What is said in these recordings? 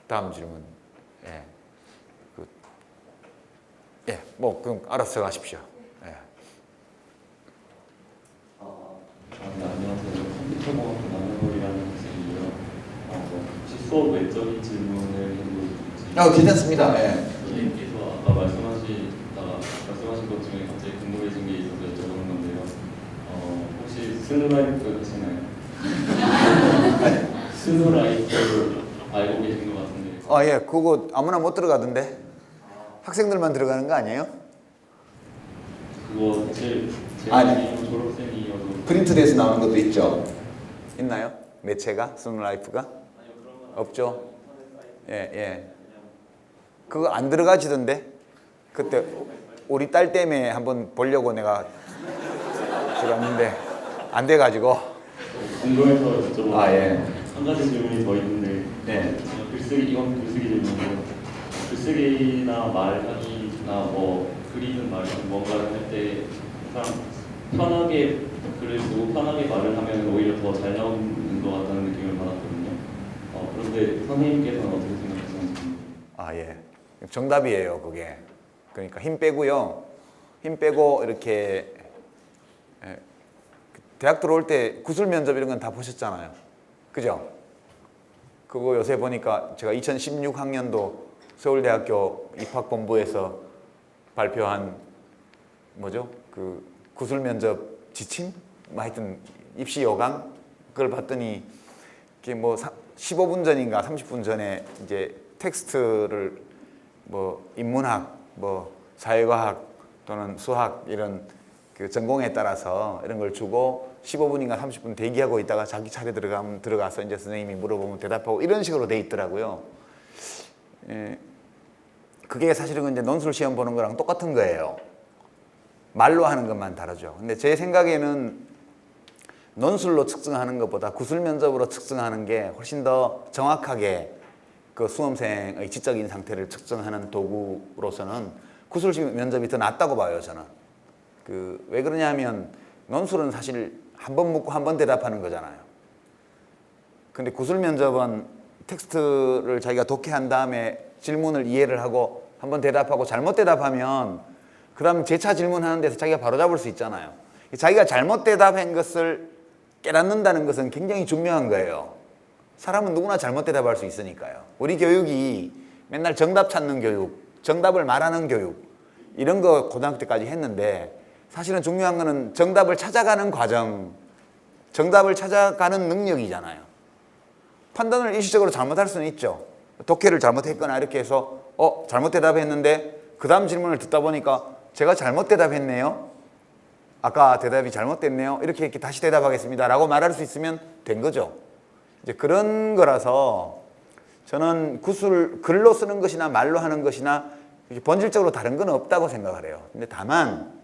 다음 질문. 예. 뭐 그럼 알아서 하십시오. 예. 네, 안녕하세요. 컴퓨터공학과 남영걸이라는 학생이고요. 혹시 수업 외적인 질문을 해도 될지? 괜찮습니다. 예. 선생님께서 아까 말씀하신 것 중에 갑자기 궁금해진 게 있어서 여쭤보는 건데요. 혹시 스누라이프 하시나요? 스누라이프 알고 계신 것 같은데. 예. 그거 아무나 못 들어가던데. 학생들만 들어가는 거 아니에요? 그거 제가 졸업생이어서 프린트돼서 나오는 것도 있죠. 있나요? 매체가 스누라이프가? 아니요, 그런 건 없죠. 예. 그거 안 들어가지던데. 그때 우리 딸 때문에 한번 보려고 내가 들어갔는데 안 돼가지고. 궁금해서 여쭤보는 예. 한 가지 질문이 더 있는데 제가 이건 글쓰기 질문이고 글쓰기나 말하기나 뭐 그리는 말이나 뭔가를 할 때 사람 편하게 글을 쓰고 편하게 말을 하면 오히려 더 잘 나오는 것 같다는 느낌을 받았거든요. 그런데 선생님께서는 어떻게 생각하시는지? 예. 정답이에요, 그게. 그러니까 힘 빼고요. 힘 빼고 이렇게 대학 들어올 때 구술 면접 이런 건 다 보셨잖아요. 그죠? 그거 요새 보니까 제가 2016학년도 서울대학교 입학본부에서 발표한 뭐죠? 그 구술 면접 지침? 뭐 하여튼 입시 요강? 그걸 봤더니 이게 뭐 15분 전인가 30분 전에 이제 텍스트를 뭐 인문학, 뭐 사회과학 또는 수학 이런 그 전공에 따라서 이런 걸 주고 15분인가 30분 대기하고 있다가 자기 차례 들어가면 들어가서 이제 선생님이 물어보면 대답하고 이런 식으로 돼 있더라고요. 그게 사실은 이제 논술 시험 보는 거랑 똑같은 거예요. 말로 하는 것만 다르죠. 근데 제 생각에는 논술로 측정하는 것보다 구술 면접으로 측정하는 게 훨씬 더 정확하게 그 수험생의 지적인 상태를 측정하는 도구로서는 구술 면접이 더 낫다고 봐요, 저는. 왜 그러냐면 논술은 사실 한 번 묻고 한 번 대답하는 거잖아요. 근데 구술 면접은 텍스트를 자기가 독해한 다음에 질문을 이해를 하고 한 번 대답하고 잘못 대답하면 그 다음 재차 질문하는 데서 자기가 바로잡을 수 있잖아요. 자기가 잘못 대답한 것을 깨닫는다는 것은 굉장히 중요한 거예요. 사람은 누구나 잘못 대답할 수 있으니까요. 우리 교육이 맨날 정답 찾는 교육, 정답을 말하는 교육 이런 거 고등학교 때까지 했는데 사실은 중요한 거는 정답을 찾아가는 과정, 정답을 찾아가는 능력이잖아요. 판단을 일시적으로 잘못할 수는 있죠. 독해를 잘못했거나 이렇게 해서 잘못 대답했는데 그 다음 질문을 듣다 보니까 제가 잘못 대답했네요. 아까 대답이 잘못됐네요. 이렇게 다시 대답하겠습니다. 라고 말할 수 있으면 된 거죠. 이제 그런 거라서 저는 구술 글로 쓰는 것이나 말로 하는 것이나 본질적으로 다른 건 없다고 생각을 해요. 근데 다만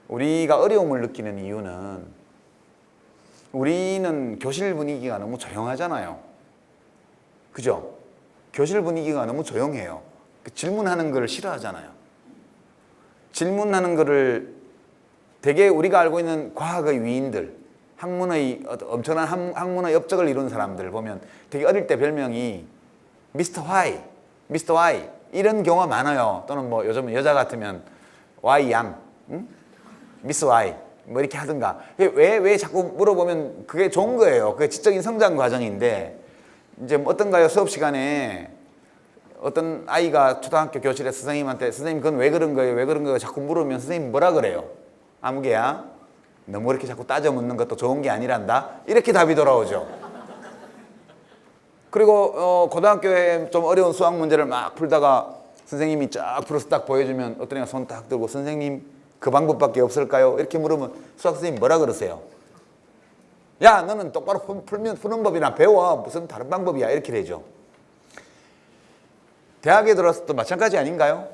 우리가 어려움을 느끼는 이유는 우리는 교실 분위기가 너무 조용하잖아요. 그죠? 교실 분위기가 너무 조용해요. 질문하는 걸 싫어하잖아요. 질문하는 거를 되게 우리가 알고 있는 과학의 위인들, 학문의 엄청난 학문의 업적을 이룬 사람들 보면 되게 어릴 때 별명이 미스터 화이, 미스터 와이 이런 경우가 많아요. 또는 뭐 요즘 여자 같으면 와이 양, 응? 미스 와이 뭐 이렇게 하든가. 왜 자꾸 물어보면 그게 좋은 거예요. 그게 지적인 성장 과정인데 이제 뭐 어떤가요? 수업 시간에 어떤 아이가 초등학교 교실에 선생님한테 선생님 그건 왜 그런 거예요? 왜 그런 거예요? 자꾸 물으면 선생님 뭐라 그래요? 아무개야 너무 이렇게 자꾸 따져 묻는 것도 좋은 게 아니란다. 이렇게 답이 돌아오죠. 그리고 고등학교에 좀 어려운 수학 문제를 막 풀다가 선생님이 쫙 풀어서 딱 보여주면 어떤 애가 손 딱 들고 선생님 그 방법밖에 없을까요? 이렇게 물으면 수학 선생님 뭐라 그러세요? 야 너는 똑바로 푸는 법이나 배워. 무슨 다른 방법이야. 이렇게 되죠. 대학에 들어서 또 마찬가지 아닌가요?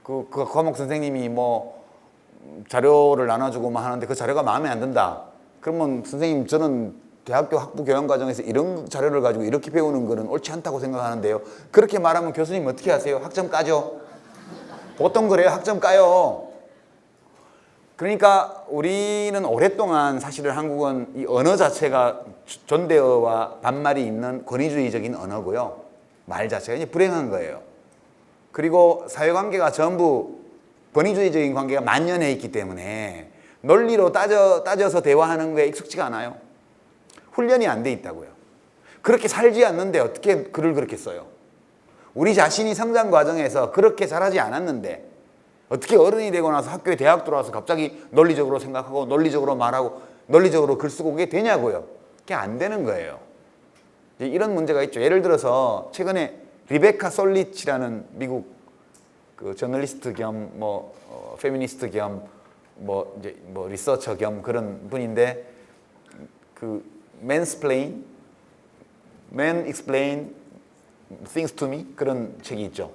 그 과목 선생님이 뭐 자료를 나눠주고 뭐 하는데 그 자료가 마음에 안 든다. 그러면 선생님 저는 대학교 학부 교양 과정에서 이런 자료를 가지고 이렇게 배우는 거는 옳지 않다고 생각하는데요. 그렇게 말하면 교수님 어떻게 하세요? 학점 까죠? 보통 그래요. 학점 까요. 그러니까 우리는 오랫동안 사실은 한국은 이 언어 자체가 존대어와 반말이 있는 권위주의적인 언어고요. 말 자체가 이제 불행한 거예요. 그리고 사회관계가 전부 권위주의적인 관계가 만연해 있기 때문에 논리로 따져서 대화하는 거에 익숙지가 않아요. 훈련이 안 돼 있다고요. 그렇게 살지 않는데 어떻게 글을 그렇게 써요? 우리 자신이 성장 과정에서 그렇게 자라지 않았는데 어떻게 어른이 되고 나서 학교에 대학 들어와서 갑자기 논리적으로 생각하고 논리적으로 말하고 논리적으로 글 쓰고 그게 되냐고요. 그게 안 되는 거예요. 이런 문제가 있죠. 예를 들어서 최근에 리베카 솔리치라는 미국 그 저널리스트 겸 페미니스트 겸 리서처 겸 그런 분인데 그 맨스플레인, Man Explain Things to Me 그런 책이 있죠.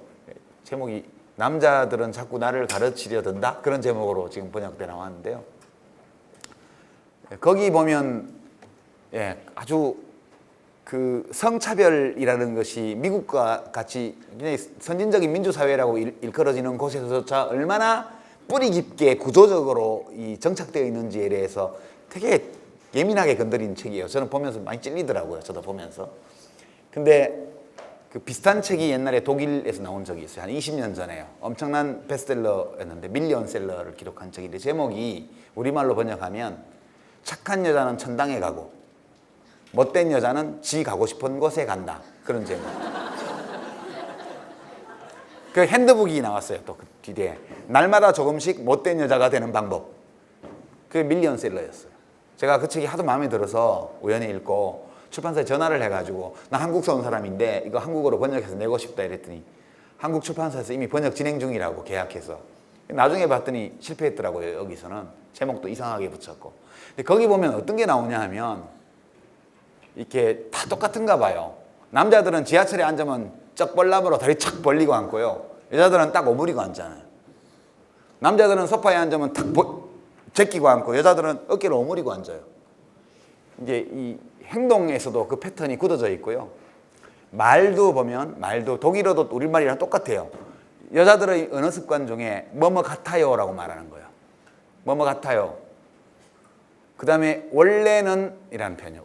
제목이 남자들은 자꾸 나를 가르치려 든다 그런 제목으로 지금 번역돼 나왔는데요. 거기 보면 아주 그 성차별이라는 것이 미국과 같이 굉장히 선진적인 민주사회라고 일컬어지는 곳에서조차 얼마나 뿌리 깊게 구조적으로 이 정착되어 있는지에 대해서 되게 예민하게 건드린 책이에요. 저는 보면서 많이 찔리더라고요. 저도 보면서. 근데 그 비슷한 책이 옛날에 독일에서 나온 적이 있어요. 한 20년 전에요. 엄청난 베스트셀러였는데 밀리언셀러를 기록한 책인데 제목이 우리말로 번역하면 착한 여자는 천당에 가고 못된 여자는 지 가고 싶은 곳에 간다. 그런 제목. 그 핸드북이 나왔어요. 또 그 뒤에 날마다 조금씩 못된 여자가 되는 방법. 그게 밀리언셀러였어요. 제가 그 책이 하도 마음에 들어서 우연히 읽고 출판사에 전화를 해가지고 나 한국서 온 사람인데 이거 한국어로 번역해서 내고 싶다 이랬더니 한국 출판사에서 이미 번역 진행 중이라고 계약해서 나중에 봤더니 실패했더라고요. 여기서는 제목도 이상하게 붙였고. 근데 거기 보면 어떤 게 나오냐 하면 이렇게 다 똑같은가 봐요. 남자들은 지하철에 앉으면 쩍벌나무로 다리 착 벌리고 앉고요. 여자들은 딱 오므리고 앉잖아요. 남자들은 소파에 앉으면 탁 제끼고 앉고 여자들은 어깨를 오므리고 앉아요. 이제 이 행동에서도 그 패턴이 굳어져 있고요. 말도 보면 말도 독일어도 우리말이랑 똑같아요. 여자들의 언어 습관 중에 뭐뭐 같아요라고 말하는 거예요. 뭐뭐 같아요. 그 다음에 원래는 이라는 표현이에요.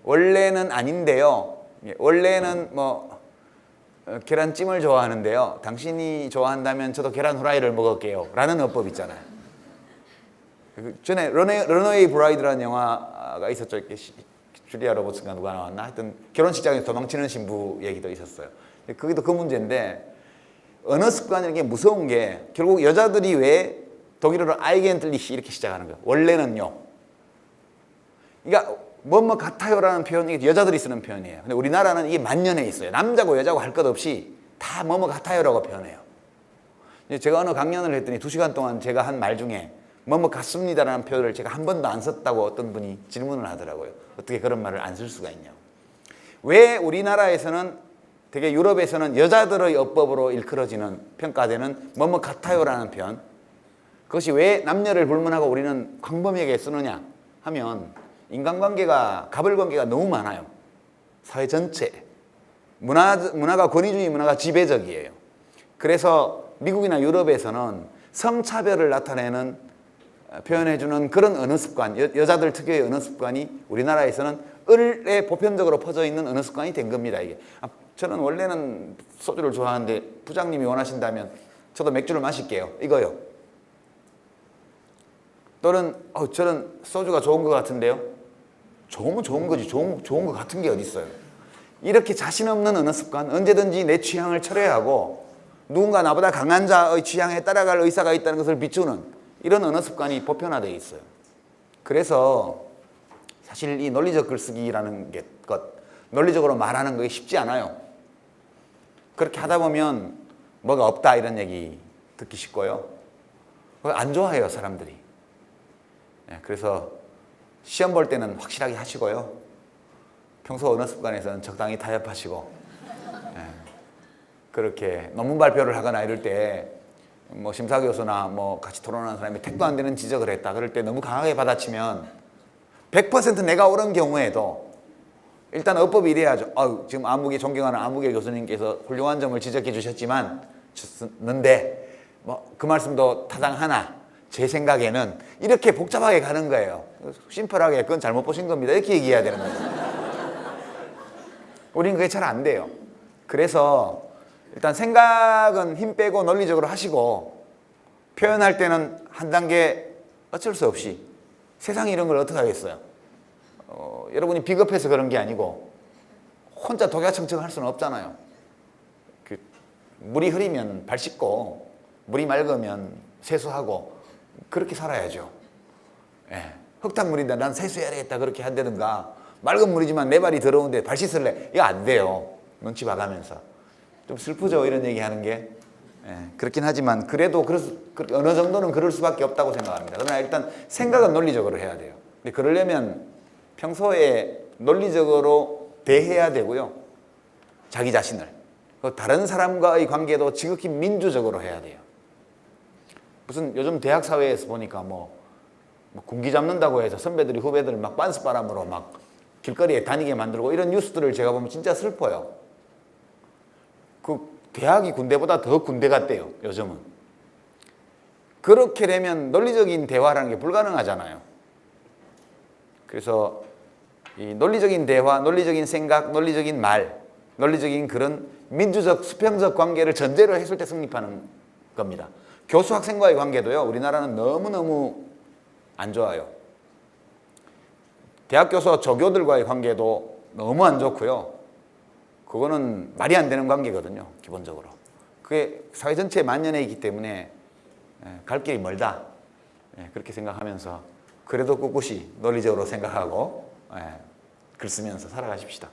원래는 아닌데요. 원래는 계란찜을 좋아하는데요. 당신이 좋아한다면 저도 계란 후라이를 먹을게요. 라는 어법 있잖아요. 전에 런어웨이 브라이드라는 영화가 있었죠. 줄리아 로버츠가 누가 나왔나? 하여튼 결혼식장에서 도망치는 신부 얘기도 있었어요. 거기도 그 문제인데 언어 습관이라는 게 무서운 게 결국 여자들이 왜 독일어로 아이겐틀리히 이렇게 시작하는 거예요. 원래는요. 그러니까 뭐뭐 같아요라는 표현이 여자들이 쓰는 표현이에요. 근데 우리나라는 이게 만연해 있어요. 남자고 여자고 할 것 없이 다 뭐뭐 같아요라고 표현해요. 제가 어느 강연을 했더니 2시간 동안 제가 한 말 중에 뭐뭐 같습니다라는 표현을 제가 한 번도 안 썼다고 어떤 분이 질문을 하더라고요. 어떻게 그런 말을 안 쓸 수가 있냐고. 왜 우리나라에서는 되게 유럽에서는 여자들의 어법으로 일컬어지는 평가되는 뭐뭐 같아요라는 표현 그것이 왜 남녀를 불문하고 우리는 광범위하게 쓰느냐 하면 인간관계가 가불관계가 너무 많아요. 사회 전체 문화가 권위주의 문화가 지배적이에요. 그래서 미국이나 유럽에서는 성차별을 나타내는 표현해주는 그런 언어 습관, 여자들 특유의 언어 습관이 우리나라에서는 을에 보편적으로 퍼져 있는 언어 습관이 된 겁니다. 이게 저는 원래는 소주를 좋아하는데 부장님이 원하신다면 저도 맥주를 마실게요. 이거요. 또는 저는 소주가 좋은 것 같은데요. 좋으면 좋은 거지. 좋은 것 같은 게 어디 있어요. 이렇게 자신 없는 언어 습관, 언제든지 내 취향을 철회하고 누군가 나보다 강한 자의 취향에 따라갈 의사가 있다는 것을 비추는 이런 언어 습관이 보편화되어 있어요. 그래서 사실 이 논리적 글쓰기라는 논리적으로 말하는 게 쉽지 않아요. 그렇게 하다 보면 뭐가 없다 이런 얘기 듣기 쉽고요. 안 좋아해요, 사람들이. 그래서 시험 볼 때는 확실하게 하시고요. 평소 언어 습관에서는 적당히 타협하시고 그렇게 논문 발표를 하거나 이럴 때 심사교수나 같이 토론하는 사람이 택도 안 되는 지적을 했다. 그럴 때 너무 강하게 받아치면 100% 내가 옳은 경우에도 일단 어법이 이래야죠. 지금 존경하는 아무개 교수님께서 훌륭한 점을 지적해 주셨는데 그 말씀도 타당하나 제 생각에는 이렇게 복잡하게 가는 거예요. 심플하게 그건 잘못 보신 겁니다. 이렇게 얘기해야 되는 거죠. 우리는 그게 잘 안 돼요. 그래서 일단 생각은 힘 빼고 논리적으로 하시고 표현할 때는 한 단계 어쩔 수 없이 세상에 이런 걸 어떻게 하겠어요. 여러분이 비겁해서 그런 게 아니고 혼자 독야청청 할 수는 없잖아요. 물이 흐리면 발 씻고 물이 맑으면 세수하고 그렇게 살아야죠. 예. 흙탕물인데 난 세수해야 되겠다 그렇게 한다든가 맑은 물이지만 내 발이 더러운데 발 씻을래? 이거 안 돼요. 눈치 봐가면서. 좀 슬프죠 이런 얘기하는 게. 예. 그렇긴 하지만 그래도 어느 정도는 그럴 수밖에 없다고 생각합니다. 그러나 일단 생각은 논리적으로 해야 돼요. 근데 그러려면 평소에 논리적으로 대해야 되고요. 자기 자신을. 다른 사람과의 관계도 지극히 민주적으로 해야 돼요. 무슨 요즘 대학 사회에서 보니까 뭐 군기 잡는다고 해서 선배들이 후배들을 막 빤스바람으로 막 길거리에 다니게 만들고 이런 뉴스들을 제가 보면 진짜 슬퍼요. 그 대학이 군대보다 더 군대 같대요, 요즘은. 그렇게 되면 논리적인 대화라는 게 불가능하잖아요. 그래서 이 논리적인 대화, 논리적인 생각, 논리적인 말, 논리적인 그런 민주적, 수평적 관계를 전제로 했을 때 성립하는 겁니다. 교수 학생과의 관계도요, 우리나라는 너무너무 안 좋아요. 대학 교수와 조교들과의 관계도 너무 안 좋고요. 그거는 말이 안 되는 관계거든요, 기본적으로. 그게 사회 전체에 만연해 있기 때문에 갈 길이 멀다. 그렇게 생각하면서 그래도 꿋꿋이 논리적으로 생각하고 글 쓰면서 살아가십시다.